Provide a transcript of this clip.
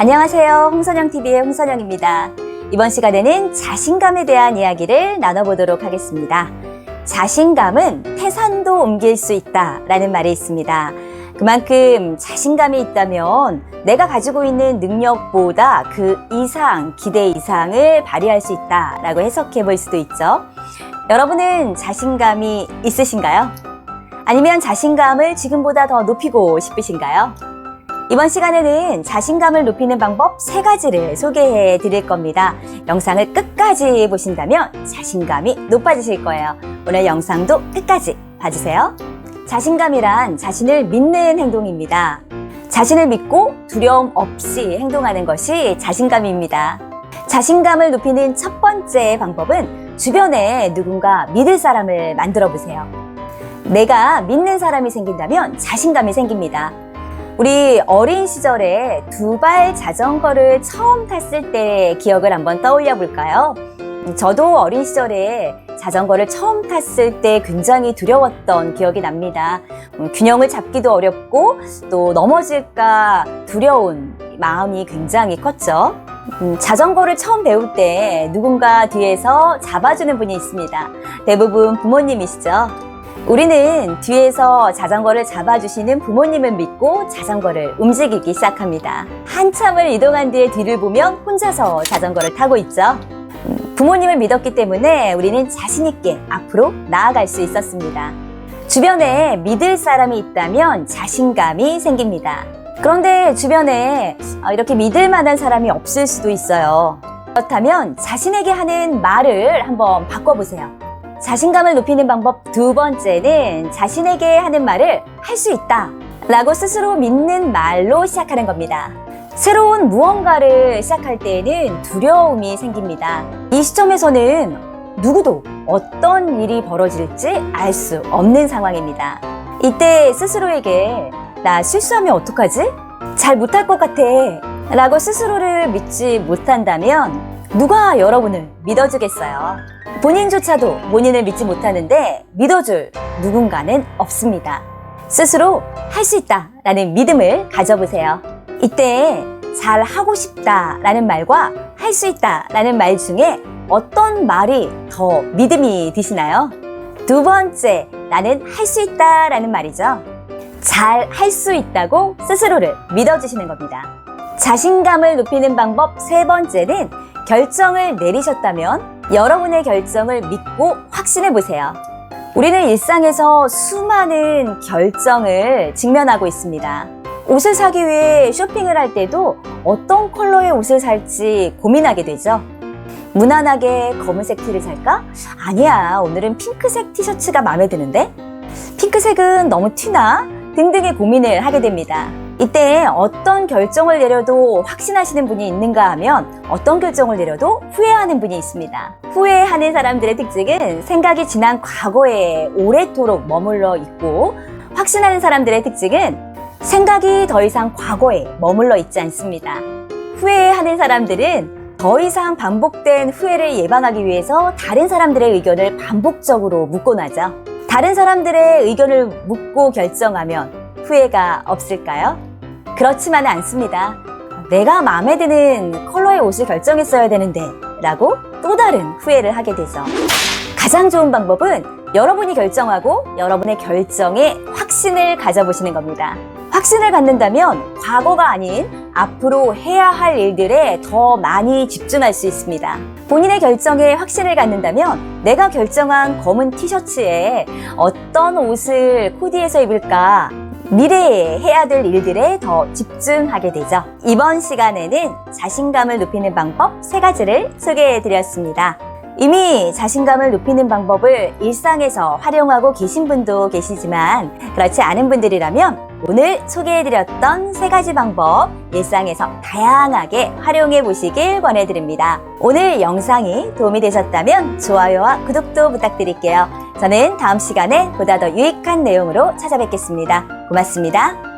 안녕하세요. 홍선영TV의 홍선영입니다. 이번 시간에는 자신감에 대한 이야기를 나눠보도록 하겠습니다. 자신감은 태산도 옮길 수 있다라는 말이 있습니다. 그만큼 자신감이 있다면 내가 가지고 있는 능력보다 그 이상, 기대 이상을 발휘할 수 있다라고 해석해 볼 수도 있죠. 여러분은 자신감이 있으신가요? 아니면 자신감을 지금보다 더 높이고 싶으신가요? 이번 시간에는 자신감을 높이는 방법 3가지를 소개해 드릴 겁니다. 영상을 끝까지 보신다면 자신감이 높아지실 거예요. 오늘 영상도 끝까지 봐주세요. 자신감이란 자신을 믿는 행동입니다. 자신을 믿고 두려움 없이 행동하는 것이 자신감입니다. 자신감을 높이는 첫 번째 방법은 주변에 누군가 믿을 사람을 만들어 보세요. 내가 믿는 사람이 생긴다면 자신감이 생깁니다. 우리 어린 시절에 두발 자전거를 처음 탔을 때의 기억을 한번 떠올려 볼까요? 저도 어린 시절에 자전거를 처음 탔을 때 굉장히 두려웠던 기억이 납니다. 균형을 잡기도 어렵고 또 넘어질까 두려운 마음이 굉장히 컸죠. 자전거를 처음 배울 때 누군가 뒤에서 잡아주는 분이 있습니다. 대부분 부모님이시죠. 우리는 뒤에서 자전거를 잡아주시는 부모님을 믿고 자전거를 움직이기 시작합니다. 한참을 이동한 뒤에 뒤를 보면 혼자서 자전거를 타고 있죠. 부모님을 믿었기 때문에 우리는 자신 있게 앞으로 나아갈 수 있었습니다. 주변에 믿을 사람이 있다면 자신감이 생깁니다. 그런데 주변에 이렇게 믿을 만한 사람이 없을 수도 있어요. 그렇다면 자신에게 하는 말을 한번 바꿔보세요. 자신감을 높이는 방법 2번째는 자신에게 하는 말을 할 수 있다 라고 스스로 믿는 말로 시작하는 겁니다. 새로운 무언가를 시작할 때에는 두려움이 생깁니다. 이 시점에서는 누구도 어떤 일이 벌어질지 알 수 없는 상황입니다. 이때 스스로에게 나 실수하면 어떡하지? 잘 못할 것 같아 라고 스스로를 믿지 못한다면 누가 여러분을 믿어주겠어요? 본인조차도 본인을 믿지 못하는데 믿어줄 누군가는 없습니다. 스스로 할 수 있다라는 믿음을 가져보세요. 이때 잘 하고 싶다라는 말과 할 수 있다라는 말 중에 어떤 말이 더 믿음이 드시나요? 2번째, 나는 할 수 있다라는 말이죠. 잘 할 수 있다고 스스로를 믿어주시는 겁니다. 자신감을 높이는 방법 3번째는 결정을 내리셨다면 여러분의 결정을 믿고 확신해 보세요. 우리는 일상에서 수많은 결정을 직면하고 있습니다. 옷을 사기 위해 쇼핑을 할 때도 어떤 컬러의 옷을 살지 고민하게 되죠. 무난하게 검은색 티를 살까? 아니야, 오늘은 핑크색 티셔츠가 마음에 드는데? 핑크색은 너무 튀나? 등등의 고민을 하게 됩니다. 이때 어떤 결정을 내려도 확신하시는 분이 있는가 하면 어떤 결정을 내려도 후회하는 분이 있습니다. 후회하는 사람들의 특징은 생각이 지난 과거에 오래도록 머물러 있고, 확신하는 사람들의 특징은 생각이 더 이상 과거에 머물러 있지 않습니다. 후회하는 사람들은 더 이상 반복된 후회를 예방하기 위해서 다른 사람들의 의견을 반복적으로 묻곤 하죠. 다른 사람들의 의견을 묻고 결정하면 후회가 없을까요? 그렇지만은 않습니다. 내가 마음에 드는 컬러의 옷을 결정했어야 되는데 라고 또 다른 후회를 하게 되죠. 가장 좋은 방법은 여러분이 결정하고 여러분의 결정에 확신을 가져보시는 겁니다. 확신을 갖는다면 과거가 아닌 앞으로 해야 할 일들에 더 많이 집중할 수 있습니다. 본인의 결정에 확신을 갖는다면 내가 결정한 검은 티셔츠에 어떤 옷을 코디해서 입을까? 미래에 해야 될 일들에 더 집중하게 되죠. 이번 시간에는 자신감을 높이는 방법 3가지를 소개해 드렸습니다. 이미 자신감을 높이는 방법을 일상에서 활용하고 계신 분도 계시지만 그렇지 않은 분들이라면 오늘 소개해드렸던 3가지 방법 일상에서 다양하게 활용해 보시길 권해드립니다. 오늘 영상이 도움이 되셨다면 좋아요와 구독도 부탁드릴게요. 저는 다음 시간에 보다 더 유익한 내용으로 찾아뵙겠습니다. 고맙습니다.